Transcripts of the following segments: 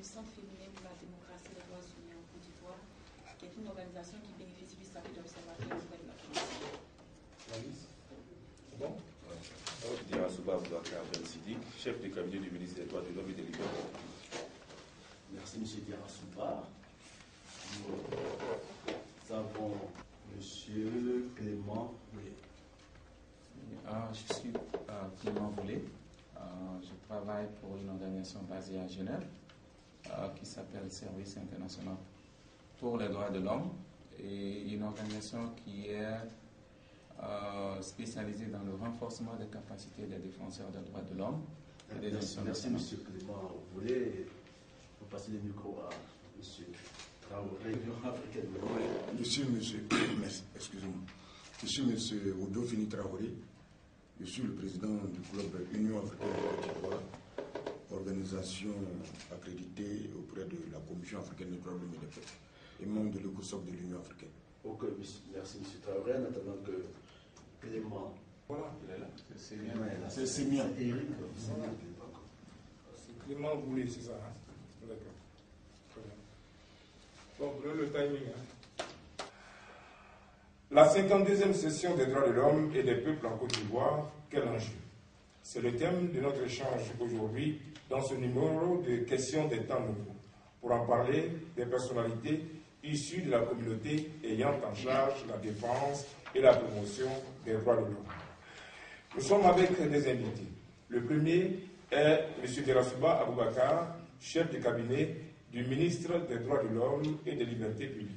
du Centre féminin pour la démocratie et les droits humains en Côte d'Ivoire, qui est une organisation qui bénéficie du statut d'observateur auprès de la Commission. Bon. Dirasouba Boubacar Ben Siddiq, chef de cabinet du ministre des Droits de l'Homme et des Libertés. Merci, M. Dirasouba. Nous avons M. Clément Boulay. Je suis Clément Boulay. Je travaille pour une organisation basée à Genève qui s'appelle Service international pour les droits de l'homme et une organisation qui est spécialisée dans le renforcement des capacités des défenseurs des droits de l'homme et des Merci, M. Clément Boulay. Je vais passer le micro à M. Traoré, Union africaine. Excusez-moi. Je suis M. Oudofini Traoré. Je suis le président du club Union africaine de Côte d'Ivoire, organisation accréditée auprès de la Commission africaine des droits de l'homme et des peuples et membre de l'ECOSOC de l'Union africaine. Ok, merci M. Traoré. En attendant que Clément. Voilà, Il est là. c'est bien. Eric. C'est Clément Boulay, c'est ça, hein? D'accord. Très bien. Bon, prenez le timing. Hein? La 52e session des droits de l'homme et des peuples en Côte d'Ivoire, quel enjeu? C'est le thème de notre échange aujourd'hui dans ce numéro de questions des temps nouveaux. Pour en parler, des personnalités issues de la communauté ayant en charge la défense et la promotion des droits de l'homme. Nous sommes avec des invités. Le premier est M. Dirasouba Aboubacar, chef de cabinet du ministre des Droits de l'Homme et des Libertés publiques.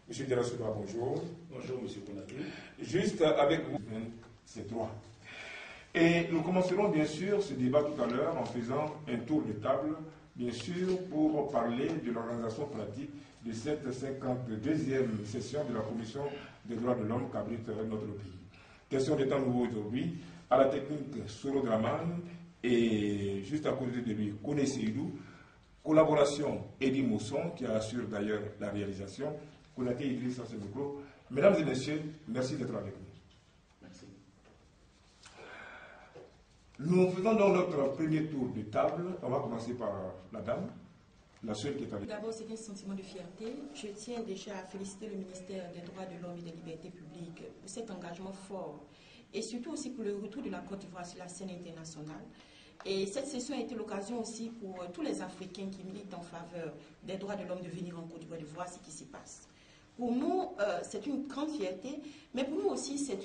M. Dirasouba, bonjour. Bonjour, M. Konaté. Juste avec vous, ces droits. Et nous commencerons bien sûr ce débat tout à l'heure en faisant un tour de table, bien sûr, pour parler de l'organisation pratique de cette 52e session de la Commission des droits de l'homme qu'abrite notre pays. Question de temps nouveau aujourd'hui, à la technique Soro Draman et juste à côté de lui, Kone Seydou, collaboration Eddie Mousson qui assure d'ailleurs la réalisation, Konaté Idriss à ce micro. Mesdames et messieurs, merci d'être avec nous. Merci. Nous faisons donc notre premier tour de table. On va commencer par la dame, la seule qui est avec nous. D'abord, c'est un sentiment de fierté. Je tiens déjà à féliciter le ministère des Droits de l'Homme et des Libertés publiques pour cet engagement fort et surtout aussi pour le retour de la Côte d'Ivoire sur la scène internationale. Et cette session a été l'occasion aussi pour tous les Africains qui militent en faveur des droits de l'homme de venir en Côte d'Ivoire, de voir ce qui s'y passe. Pour nous, c'est une grande fierté, mais pour nous aussi, c'est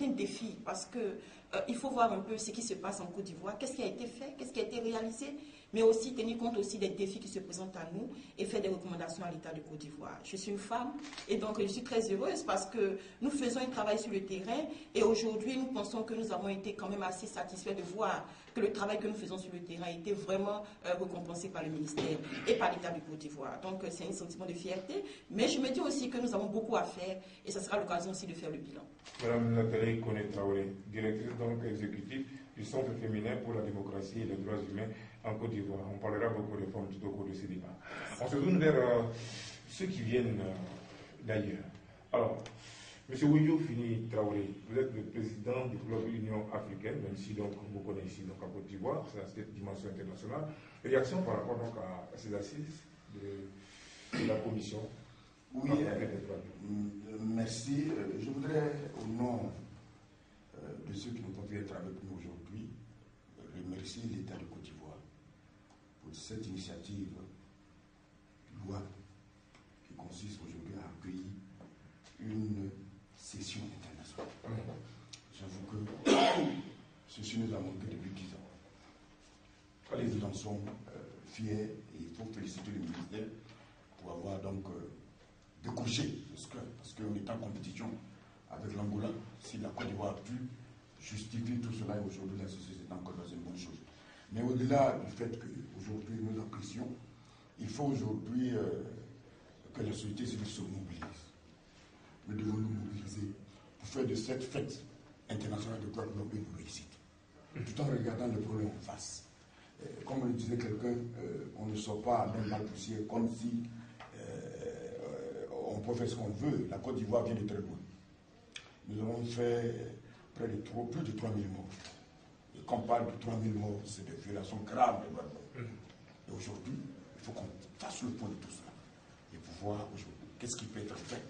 un défi parce qu'il faut voir un peu ce qui se passe en Côte d'Ivoire, qu'est-ce qui a été fait, qu'est-ce qui a été réalisé, mais aussi tenir compte aussi des défis qui se présentent à nous et faire des recommandations à l'État de Côte d'Ivoire. Je suis une femme et donc je suis très heureuse parce que nous faisons un travail sur le terrain et aujourd'hui, nous pensons que nous avons été quand même assez satisfaits de voir que le travail que nous faisons sur le terrain a été vraiment récompensé par le ministère et par l'État de Côte d'Ivoire. Donc c'est un sentiment de fierté, mais je me dis aussi que nous avons beaucoup à faire et ce sera l'occasion aussi de faire le bilan. Madame Nathalie Koné-Traoré, directrice donc exécutive du Centre féminin pour la démocratie et les droits humains en Côte d'Ivoire. On parlera beaucoup de femmes tout au cours de ce débat. On se tourne vers ceux qui viennent d'ailleurs. Alors, M. Oudofini Traoré, vous êtes le président du club Union africaine, même si donc, vous connaissez ici donc, en Côte d'Ivoire, c'est cette dimension internationale. Réaction par rapport donc, à ces assises de la commission. Oui, merci. Je voudrais, au nom de ceux qui n'ont pas pu être avec nous aujourd'hui, remercier l'État de Côte d'Ivoire pour cette initiative loi qui consiste aujourd'hui à accueillir une session internationale. J'avoue que ceci nous a manqué depuis 10 ans. Et nous en sommes fiers et il faut féliciter le ministère pour avoir donc décroché le scrum, parce qu'on est en compétition avec l'Angola. Si la Côte d'Ivoire a pu justifier tout cela, et aujourd'hui la société est encore dans une bonne chose. Mais au-delà du fait qu'aujourd'hui nous apprécions, il faut aujourd'hui que la société civile se mobilise. Nous devons nous mobiliser pour faire de cette fête internationale de droits de l'homme une réussite, tout en regardant le problème en face. Comme le disait quelqu'un, on ne sort pas d'un bal poussière comme si on peut faire ce qu'on veut. La Côte d'Ivoire vient de très loin. Nous avons fait plus de 3000 morts. Et quand on parle de 3000 morts, c'est des violations graves des droits de l'homme. Et aujourd'hui, Il faut qu'on fasse le point de tout ça et pour voir aujourd'hui qu'est-ce qui peut être fait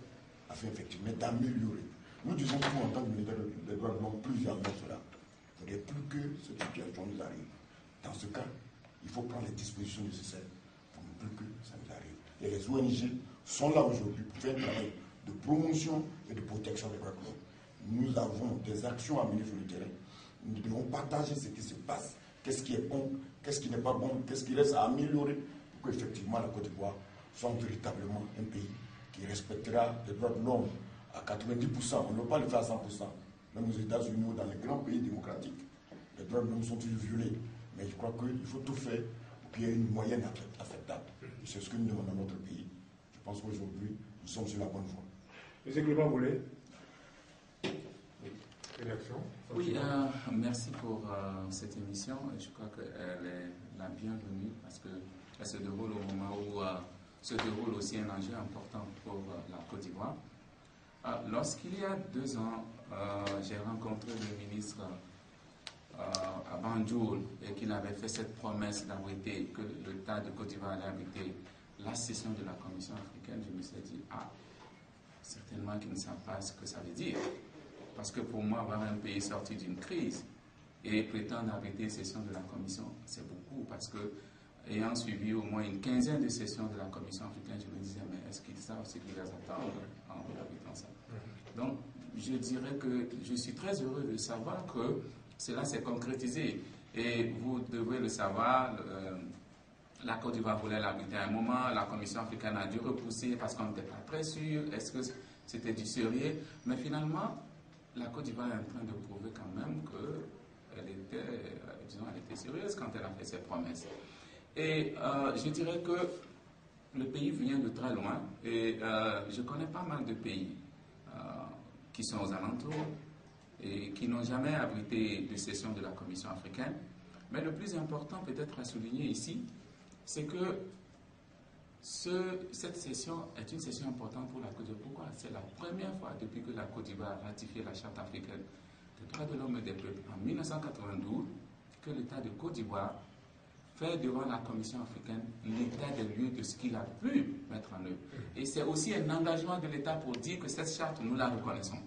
afin effectivement d'améliorer. Nous disons toujours en tant que militaires des droits de l'homme plusieurs fois cela. Il ne faudrait plus que cette situation nous arrive. Dans ce cas, il faut prendre les dispositions nécessaires pour ne plus que ça nous arrive. Et les ONG sont là aujourd'hui pour faire un travail de promotion et de protection des droits de l'homme. Nous avons des actions à mener sur le terrain. Nous devons partager ce qui se passe, qu'est-ce qui est bon, qu'est-ce qui n'est pas bon, qu'est-ce qui reste à améliorer pour qu'effectivement la Côte d'Ivoire soit véritablement un pays qui respectera les droits de l'homme à 90%. On ne peut pas le faire à 100%. Même aux États-Unis ou dans les grands pays démocratiques, les droits de l'homme sont toujours violés. Mais je crois qu'il faut tout faire pour qu'il y ait une moyenne acceptable. C'est ce que nous demandons à notre pays. Je pense qu'aujourd'hui, nous sommes sur la bonne voie. M. Clément Boulet. Réaction? Oui, merci pour cette émission. Je crois qu'elle est la bienvenue parce qu'elle se déroule au moment où se déroule aussi un enjeu important pour la Côte d'Ivoire. Lorsqu'il y a 2 ans, j'ai rencontré le ministre à Banjul et qu'il avait fait cette promesse d'abriter, que l'État de Côte d'Ivoire allait abriter la session de la Commission africaine, je me suis dit, certainement qu'ils ne savent pas ce que ça veut dire. Parce que pour moi, avoir un pays sorti d'une crise et prétendre abriter une session de la Commission, c'est beaucoup. Parce que, ayant suivi au moins une 15aine de sessions de la Commission africaine, je me disais, mais est-ce qu'ils savent ce qui les attend en abritant ça? Donc, je dirais que je suis très heureux de savoir que cela s'est concrétisé. Et vous devez le savoir, la Côte d'Ivoire voulait l'abriter à un moment, la Commission africaine a dû repousser parce qu'on n'était pas très sûr, est-ce que c'était du sérieux? Mais finalement, la Côte d'Ivoire est en train de prouver quand même qu'elle était, disons, elle était sérieuse quand elle a fait ses promesses. Et je dirais que le pays vient de très loin et je connais pas mal de pays qui sont aux alentours et qui n'ont jamais abrité de session de la Commission africaine. Mais le plus important peut-être à souligner ici, c'est que cette session est une session importante pour la Côte d'Ivoire. Pourquoi? C'est la première fois depuis que la Côte d'Ivoire a ratifié la Charte africaine des droits de l'homme et des peuples en 1992 que l'État de Côte d'Ivoire fait devant la Commission africaine l'état des lieux de ce qu'il a pu mettre en œuvre. Et c'est aussi un engagement de l'État pour dire que cette charte, nous la reconnaissons.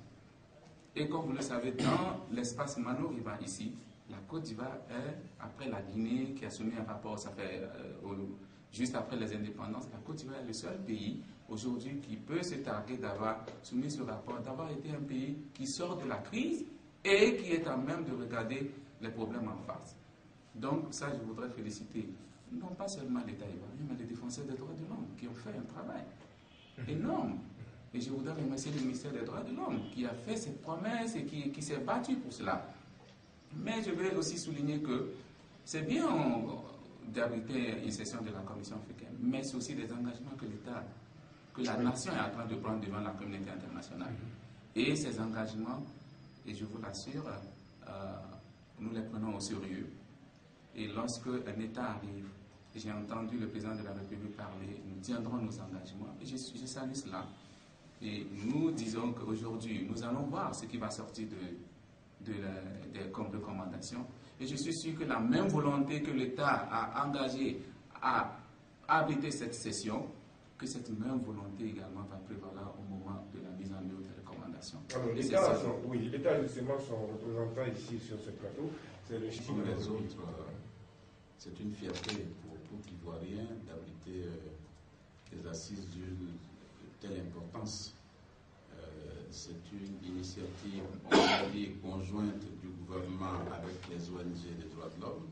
Et comme vous le savez, dans l'espace Mano-Riba ici, la Côte d'Ivoire est, après la Guinée qui a soumis un rapport, ça fait juste après les indépendances, la Côte d'Ivoire est le seul pays aujourd'hui qui peut se targuer d'avoir soumis ce rapport, d'avoir été un pays qui sort de la crise et qui est à même de regarder les problèmes en face. Donc ça, je voudrais féliciter non pas seulement l'État ivoirien, mais les défenseurs des droits de l'homme qui ont fait un travail énorme. Et je voudrais remercier le ministère des droits de l'homme qui a fait cette promesse et qui s'est battu pour cela. Mais je vais aussi souligner que c'est bien d'abriter une session de la Commission africaine, mais c'est aussi des engagements que l'État, que la nation est en train de prendre devant la communauté internationale. Et ces engagements, et je vous l'assure, nous les prenons au sérieux. Et lorsque un État arrive, j'ai entendu le président de la République parler, nous tiendrons nos engagements. Et je salue cela. Et nous disons qu'aujourd'hui, nous allons voir ce qui va sortir des recommandations. Et je suis sûr que la même volonté que l'État a engagée à abriter cette session, que cette même volonté également va prévaloir au moment de la mise en œuvre des recommandations. Alors, l'État justement, son représentant ici sur ce plateau, c'est le chiffre des autres. C'est une fierté pour tout Ivoirien d'abriter des assises d'une telle importance. C'est une initiative, on va dire, conjointe du gouvernement avec les ONG des droits de l'homme.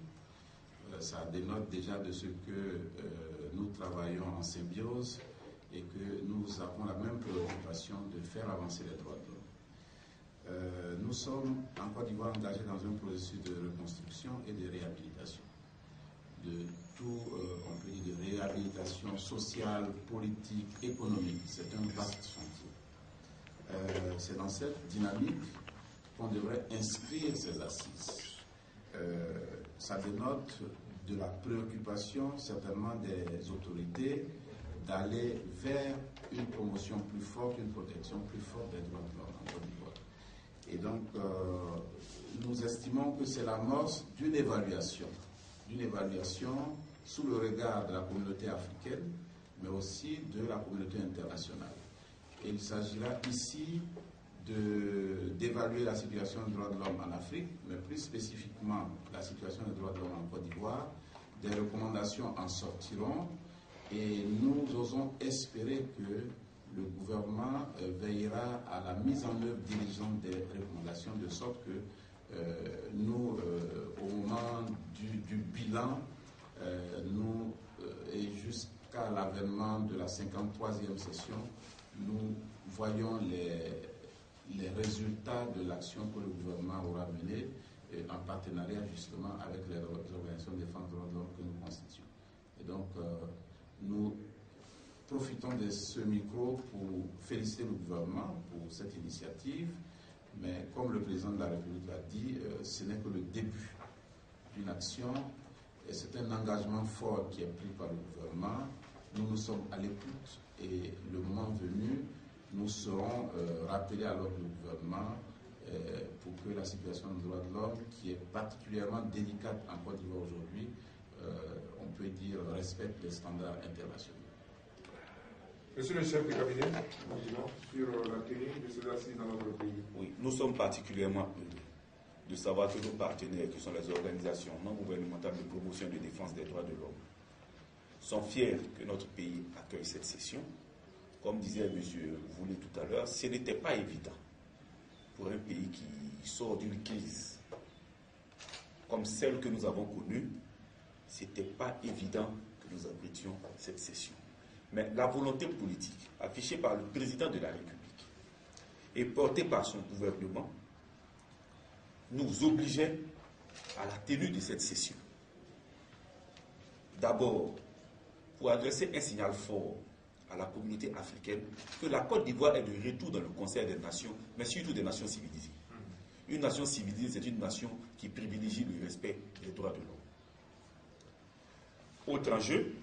Ça dénote déjà de ce que nous travaillons en symbiose et que nous avons la même préoccupation de faire avancer les droits de l'homme. Nous sommes en Côte d'Ivoire engagés dans un processus de reconstruction et de réhabilitation. De tout, on peut dire, de réhabilitation sociale, politique, économique. C'est un vaste chantier. C'est dans cette dynamique qu'on devrait inscrire ces assises. Ça dénote de la préoccupation certainement des autorités d'aller vers une promotion plus forte, une protection plus forte des droits de l'homme en Côte d'Ivoire. Et donc, nous estimons que c'est l'amorce d'une évaluation sous le regard de la communauté africaine, mais aussi de la communauté internationale. Et il s'agira ici d'évaluer la situation des droits de l'homme en Afrique, mais plus spécifiquement la situation des droits de l'homme en Côte d'Ivoire. Des recommandations en sortiront et nous osons espérer que le gouvernement veillera à la mise en œuvre diligente des recommandations de sorte que nous, au moment du bilan, et jusqu'à l'avènement de la 53e session, nous voyons les résultats de l'action que le gouvernement aura menée en partenariat justement avec les organisations de défense des droits de l'homme que nous constituons. Et donc, nous profitons de ce micro pour féliciter le gouvernement pour cette initiative, mais comme le président de la République l'a dit, ce n'est que le début d'une action et c'est un engagement fort qui est pris par le gouvernement. Nous sommes à l'écoute et le moment venu, nous serons rappelés à l'ordre du gouvernement pour que la situation des droits de l'homme, qui est particulièrement délicate en Côte d'Ivoire aujourd'hui, on peut dire, respecte les standards internationaux. Monsieur le chef de cabinet, sur la tenue de ces assises dans notre pays. Oui, nous sommes particulièrement heureux de savoir que nos partenaires, qui sont les organisations non gouvernementales de promotion et de défense des droits de l'homme, sont fiers que notre pays accueille cette session. Comme disait M. Voulé tout à l'heure, ce n'était pas évident pour un pays qui sort d'une crise comme celle que nous avons connue. Ce n'était pas évident que nous abritions cette session. Mais la volonté politique affichée par le président de la République et portée par son gouvernement nous obligeait à la tenue de cette session. D'abord, pour adresser un signal fort à la communauté africaine que la Côte d'Ivoire est de retour dans le Conseil des Nations, mais surtout des nations civilisées. Une nation civilisée, c'est une nation qui privilégie le respect des droits de l'homme. Autre enjeu,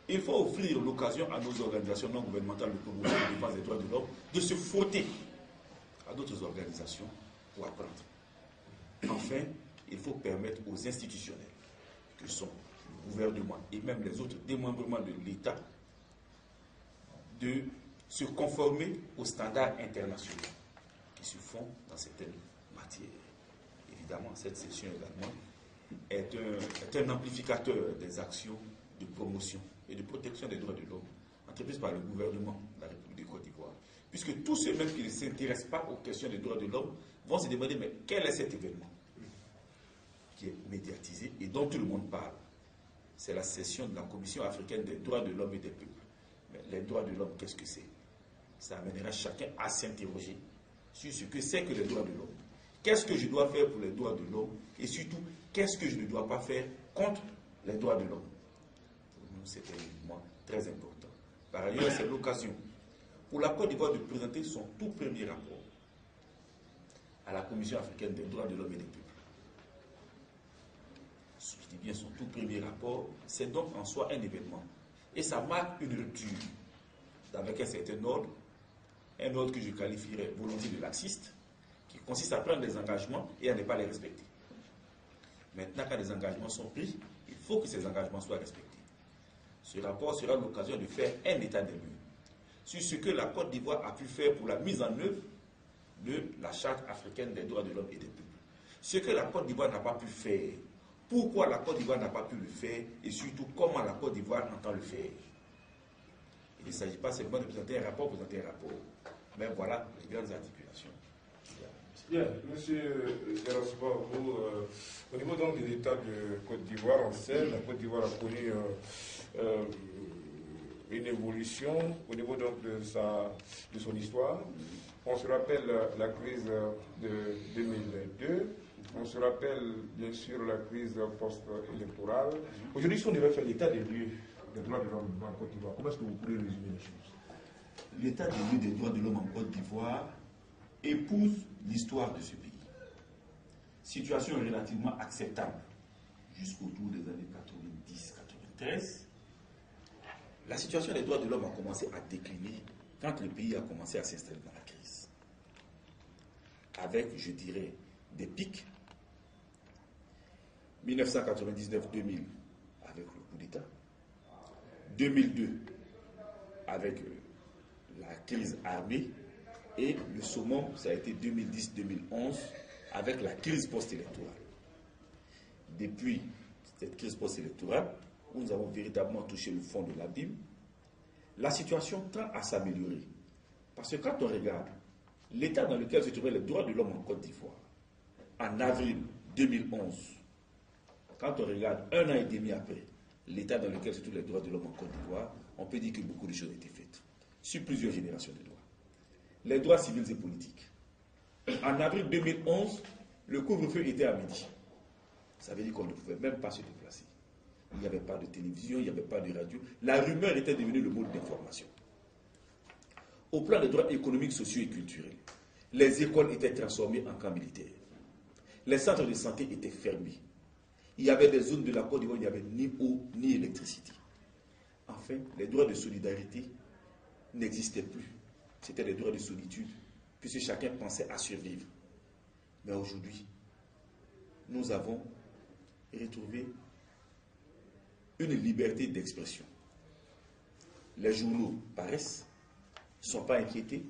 il faut offrir l'occasion à nos organisations non gouvernementales de promotion et de défense des droits de l'homme de se frotter à d'autres organisations pour apprendre. Enfin, il faut permettre aux institutionnels, que sont le gouvernement et même les autres démembrements de l'État, de se conformer aux standards internationaux qui se font dans certaines matières. Évidemment, cette session également est un amplificateur des actions de promotion et de protection des droits de l'homme entreprises par le gouvernement de la République de Côte d'Ivoire. Puisque tous ceux même qui ne s'intéressent pas aux questions des droits de l'homme vont se demander, mais quel est cet événement qui est médiatisé et dont tout le monde parle? C'est la session de la Commission africaine des droits de l'homme et des peuples. Mais les droits de l'homme, qu'est-ce que c'est? Ça amènera chacun à s'interroger sur ce que c'est que les droits de l'homme. Qu'est-ce que je dois faire pour les droits de l'homme? Et surtout, qu'est-ce que je ne dois pas faire contre les droits de l'homme? Pour nous, c'est un élément très important. Par ailleurs, c'est l'occasion pour la Côte d'Ivoire de présenter son tout premier rapport à la Commission africaine des droits de l'homme et des peuples. Je dis bien son tout premier rapport, c'est donc en soi un événement. Et ça marque une rupture avec un certain ordre, un ordre que je qualifierais volontiers de laxiste, qui consiste à prendre des engagements et à ne pas les respecter. Maintenant, quand les engagements sont pris, il faut que ces engagements soient respectés. Ce rapport sera l'occasion de faire un état des lieux sur ce que la Côte d'Ivoire a pu faire pour la mise en œuvre de la Charte africaine des droits de l'homme et des peuples. Ce que la Côte d'Ivoire n'a pas pu faire, pourquoi la Côte d'Ivoire n'a pas pu le faire, et surtout comment la Côte d'Ivoire entend le faire. Il ne s'agit pas seulement de présenter un rapport, mais voilà les grandes articulations. Bien, monsieur Yarosba, au niveau donc de l'État de Côte d'Ivoire, on sait, la Côte d'Ivoire a connu une évolution au niveau donc de son histoire. On se rappelle la crise de 2002, on se rappelle bien sûr la crise post-électorale. Aujourd'hui, si on devait faire l'état des lieux des droits de l'homme en Côte d'Ivoire, comment est-ce que vous pourriez résumer les choses? L'état des lieux des droits de l'homme en Côte d'Ivoire épouse l'histoire de ce pays. Situation relativement acceptable jusqu'autour des années 90-93. La situation des droits de l'homme a commencé à décliner quand le pays a commencé à s'installer dans la crise. Avec, je dirais, des pics. 1999-2000, avec le coup 2002 avec la crise armée, et le summum, ça a été 2010-2011 avec la crise post-électorale. Depuis cette crise post-électorale, où nous avons véritablement touché le fond de l'abîme, la situation tend à s'améliorer. Parce que quand on regarde l'état dans lequel se trouvaient les droits de l'homme en Côte d'Ivoire, en avril 2011, quand on regarde 1 an et demi après, l'état dans lequel se trouvent les droits de l'homme en Côte d'Ivoire, on peut dire que beaucoup de choses ont été faites, sur plusieurs générations de droits. Les droits civils et politiques. En avril 2011, le couvre-feu était à midi. Ça veut dire qu'on ne pouvait même pas se déplacer. Il n'y avait pas de télévision, il n'y avait pas de radio. La rumeur était devenue le mode d'information. Au plan des droits économiques, sociaux et culturels, les écoles étaient transformées en camps militaires. Les centres de santé étaient fermés. Il y avait des zones de la Côte d'Ivoire où il n'y avait ni eau ni électricité. Enfin, les droits de solidarité n'existaient plus. C'était des droits de solitude, puisque chacun pensait à survivre. Mais aujourd'hui, nous avons retrouvé une liberté d'expression. Les journaux paraissent, ne sont pas inquiétés,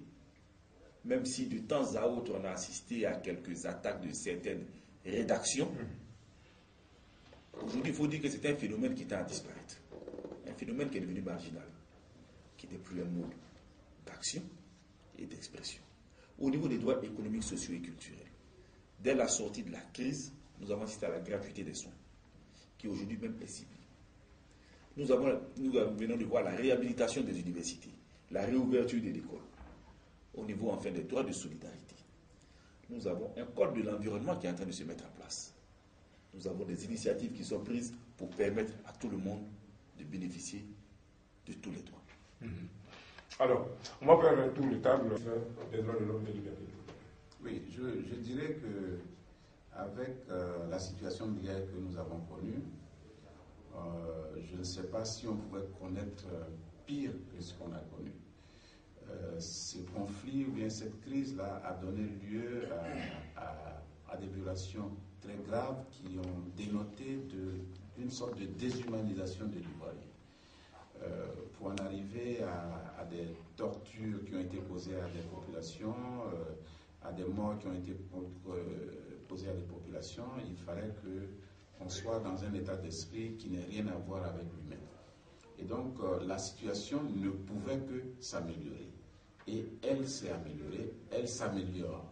même si de temps à autre on a assisté à quelques attaques de certaines rédactions. Aujourd'hui, il faut dire que c'est un phénomène qui tend à disparaître. Un phénomène qui est devenu marginal, qui n'est plus un mode d'action et d'expression. Au niveau des droits économiques, sociaux et culturels, dès la sortie de la crise, nous avons assisté à la gratuité des soins, qui aujourd'hui même est ciblée. Nous venons de voir la réhabilitation des universités, la réouverture des écoles. Au niveau enfin des droits de solidarité, nous avons un code de l'environnement qui est en train de se mettre en place. Nous avons des initiatives qui sont prises pour permettre à tout le monde de bénéficier de tous les droits. Alors, on va faire un tour de table des droits de l'homme et des libertés. Oui, je dirais que avec la situation d'hier que nous avons connue, je ne sais pas si on pouvait connaître pire que ce qu'on a connu. Ce conflit ou bien cette crise-là a donné lieu à des violations très graves qui ont dénoté d'une sorte de déshumanisation de l'Ivoirien. Pour en arriver à des tortures qui ont été causées à des populations, à des morts qui ont été causées à des populations, il fallait qu'on soit dans un état d'esprit qui n'ait rien à voir avec lui-même. Et donc, la situation ne pouvait que s'améliorer. Et elle s'est améliorée, elle s'améliore.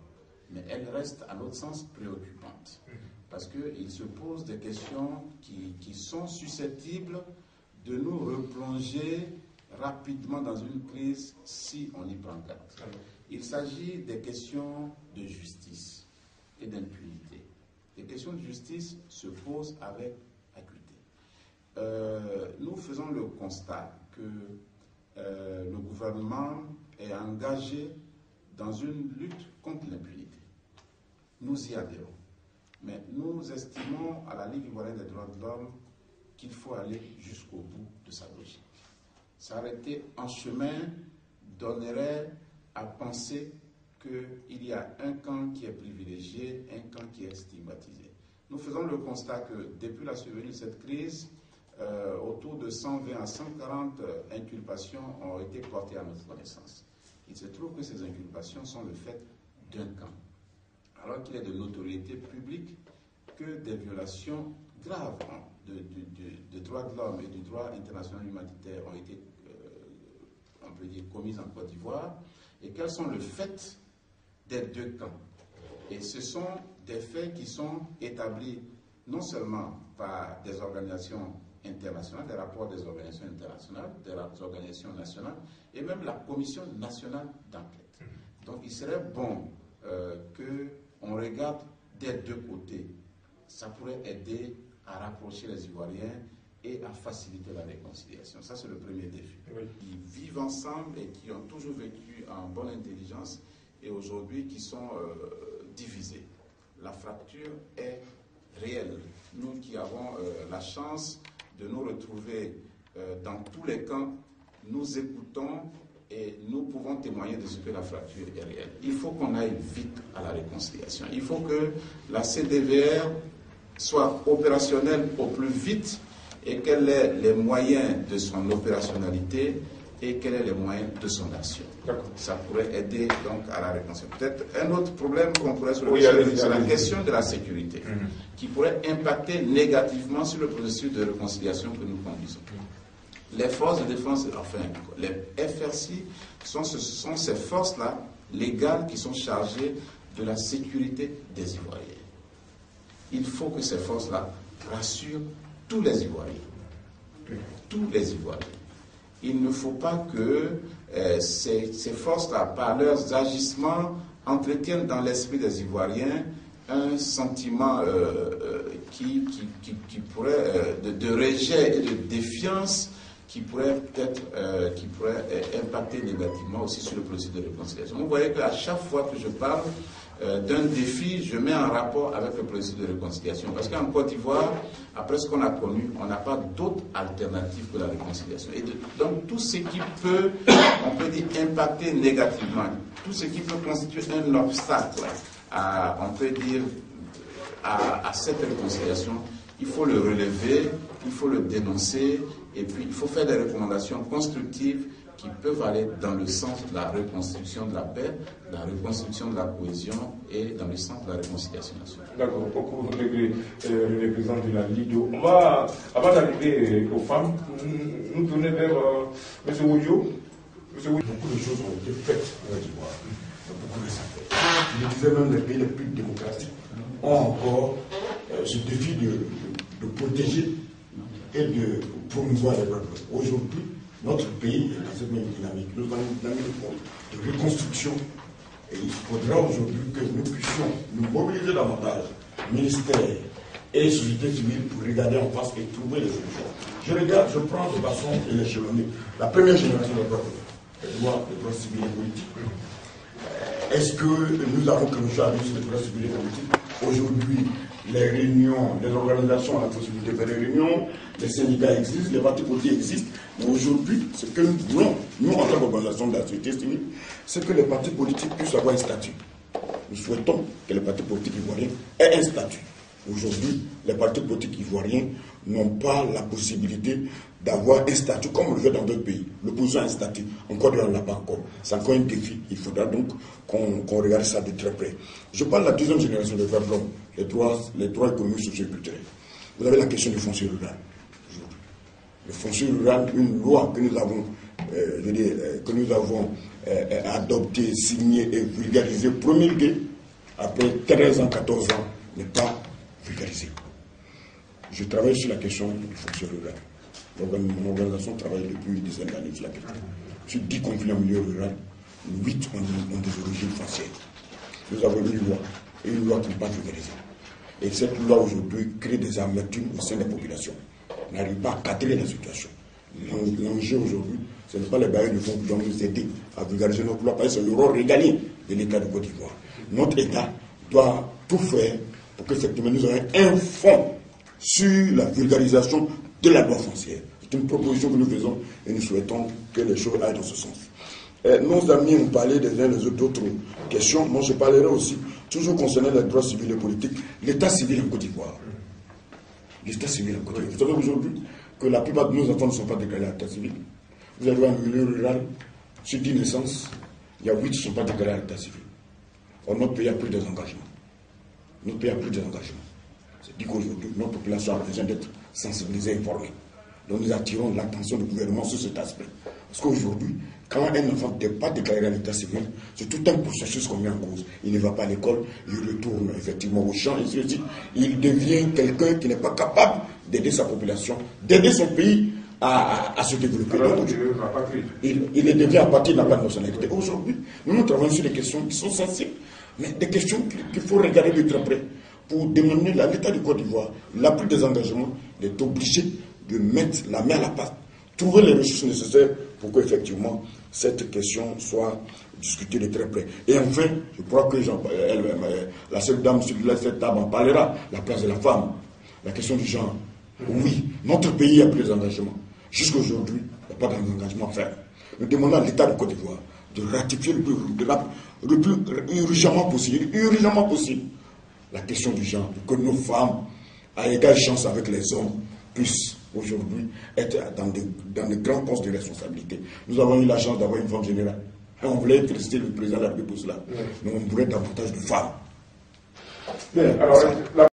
Mais elle reste, à notre sens, préoccupante. Parce qu'il se pose des questions qui sont susceptibles de nous replonger rapidement dans une crise si on y prend garde. Il s'agit des questions de justice et d'impunité. Les questions de justice se posent avec acuité. Nous faisons le constat que le gouvernement est engagé dans une lutte contre l'impunité. Nous y adhérons. Mais nous estimons à la Ligue ivoirienne des droits de l'homme qu'il faut aller jusqu'au bout de sa logique. S'arrêter en chemin donnerait à penser qu'il y a un camp qui est privilégié, un camp qui est stigmatisé. Nous faisons le constat que depuis la survenue de cette crise, autour de 120 à 140 inculpations ont été portées à notre connaissance. Il se trouve que ces inculpations sont le fait d'un camp, alors qu'il est de notoriété publique que des violations graves de droits de l'homme et du droit international humanitaire ont été, on peut dire, commises en Côte d'Ivoire, et qu'elles sont le fait des deux camps. Et ce sont des faits qui sont établis non seulement par des organisations internationales, des rapports des organisations internationales, des organisations nationales, et même la Commission nationale d'enquête. Donc il serait bon qu'on regarde des deux côtés. Ça pourrait aider à rapprocher les Ivoiriens et à faciliter la réconciliation. Ça, c'est le premier défi. Oui. Ils vivent ensemble et qui ont toujours vécu en bonne intelligence et aujourd'hui qui sont divisés. La fracture est réelle. Nous qui avons la chance de nous retrouver dans tous les camps, nous écoutons et nous pouvons témoigner de ce que la fracture est réelle. Il faut qu'on aille vite à la réconciliation. Il faut que la CDVR soit opérationnelle au plus vite et quels sont les moyens de son opérationnalité et quels sont les moyens de son action. Ça pourrait aider donc à la réconciliation. Peut-être un autre problème qu'on pourrait soulever, c'est la question de la sécurité, qui pourrait impacter négativement sur le processus de réconciliation que nous conduisons. Les forces de défense, enfin, les FRC sont ces forces-là légales qui sont chargées de la sécurité des Ivoiriens. Il faut que ces forces-là rassurent tous les Ivoiriens. Tous les Ivoiriens. Il ne faut pas que ces forces-là, par leurs agissements, entretiennent dans l'esprit des Ivoiriens un sentiment qui pourrait de rejet et de défiance qui pourrait peut-être impacter négativement aussi sur le processus de réconciliation. Vous voyez qu'à chaque fois que je parle d'un défi, je mets en rapport avec le processus de réconciliation. Parce qu'en Côte d'Ivoire, après ce qu'on a connu, on n'a pas d'autre alternative que la réconciliation. Et donc tout ce qui peut, on peut dire, impacter négativement, tout ce qui peut constituer un obstacle on peut dire, à cette réconciliation, il faut le relever, il faut le dénoncer, et puis il faut faire des recommandations constructives qui peuvent aller dans le sens de la reconstruction de la paix, de la reconstruction de la cohésion et dans le sens de la réconciliation nationale. D'accord, beaucoup le président de la LIDO. On va, avant d'arriver aux femmes, nous tourner vers M. Woudio. Beaucoup de choses ont été faites en Côte d'Ivoire. Beaucoup de ça fait. Je disais même les pays les plus démocratiques ont encore ce défi de protéger et de promouvoir les droits de l'homme. Aujourd'hui, notre pays est dans cette même dynamique. Nous avons une dynamique de reconstruction. Et il faudra aujourd'hui que nous puissions nous mobiliser davantage, ministère et société civile, pour regarder en face et trouver les solutions. Je prends de façon échelonnée la première génération de droits de l'homme, les droits civils et politiques. Est-ce que nous avons quelque chose à dire sur les droits civils et politiques? Aujourd'hui, les réunions, les organisations ont la possibilité de faire des réunions, les syndicats existent, les partis politiques existent. Mais aujourd'hui, ce que nous voulons, nous en tant qu'organisation de la société civile, c'est que les partis politiques puissent avoir un statut. Nous souhaitons que les partis politiques ivoiriens aient un statut. Aujourd'hui, les partis politiques ivoiriens n'ont pas la possibilité d'avoir un statut comme on le fait dans d'autres pays. L'opposition a un statut. Encore on ne l'a pas encore. C'est encore un défi. Il faudra donc qu'on regarde ça de très près. Je parle de la deuxième génération de droits de l'homme, les droits économiques, sociaux et culturels. Vous avez la question du foncier rural. Le foncier rural, une loi que nous avons, adoptée, signée et vulgarisée, promulguée, après 13 ans, 14 ans, n'est pas vulgarisée. Je travaille sur la question du foncier rural. Mon organisation travaille depuis une dizaine d'années sur la question. Sur 10 conflits en milieu rural, 8 ont des origines foncières. Nous avons une loi, et une loi qui n'est pas vulgarisée. Et cette loi aujourd'hui crée des amertumes au sein des populations. On n'arrive pas à cadrer la situation. L'enjeu aujourd'hui, ce n'est pas les bailleurs de fonds qui doivent nous aider à vulgariser notre loi, parce que c'est le rôle régalien de l'État de Côte d'Ivoire. Notre État doit tout faire pour que effectivement nous ayons un fonds sur la vulgarisation de la loi foncière. C'est une proposition que nous faisons et nous souhaitons que les choses aillent dans ce sens. Nos amis ont parlé des uns des autres d'autres questions. Moi, je parlerai aussi, toujours concernant les droits civils et politiques, l'état civil en Côte d'Ivoire. L'état civil en Côte d'Ivoire. Vous savez aujourd'hui que la plupart de nos enfants ne sont pas déclarés à l'état civil. Vous avez un milieu rural, sur 10 naissances, il y a 8 qui ne sont pas déclarés à l'état civil. Or, notre pays a pris des engagements. Notre pays a pris des engagements. C'est-à-dire qu'aujourd'hui, notre population a besoin d'être sensibilisée et informée. Donc nous attirons l'attention du gouvernement sur cet aspect. Parce qu'aujourd'hui, quand un enfant n'est pas déclaré à l'état civil, c'est tout un processus qu'on met en cause. Il ne va pas à l'école, il retourne effectivement au champ, et ainsi. Il devient quelqu'un qui n'est pas capable d'aider sa population, d'aider son pays à se développer. Donc, il devient apatride, il n'a pas de nationalité. Aujourd'hui, nous travaillons sur des questions qui sont sensibles, mais des questions qu'il faut regarder de très près. Pour demander à l'État de Côte d'Ivoire, il a pris des engagements, il est obligé de mettre la main à la pâte, trouver les ressources nécessaires pour qu'effectivement cette question soit discutée de très près. Et enfin, je crois que la seule dame sur cette table en parlera, la place de la femme, la question du genre. Oui, notre pays a pris des engagements. Jusqu'à aujourd'hui, il n'y a pas d'engagement ferme. Nous demandons à l'État de Côte d'Ivoire de ratifier le plus urgemment possible, la question du genre, que nos femmes, à égale chance avec les hommes, puissent aujourd'hui être dans de grands postes de responsabilité. Nous avons eu la chance d'avoir une femme générale. Et on voulait féliciter le président de la République pour cela. Mais on voulait davantage de femmes. Bien, alors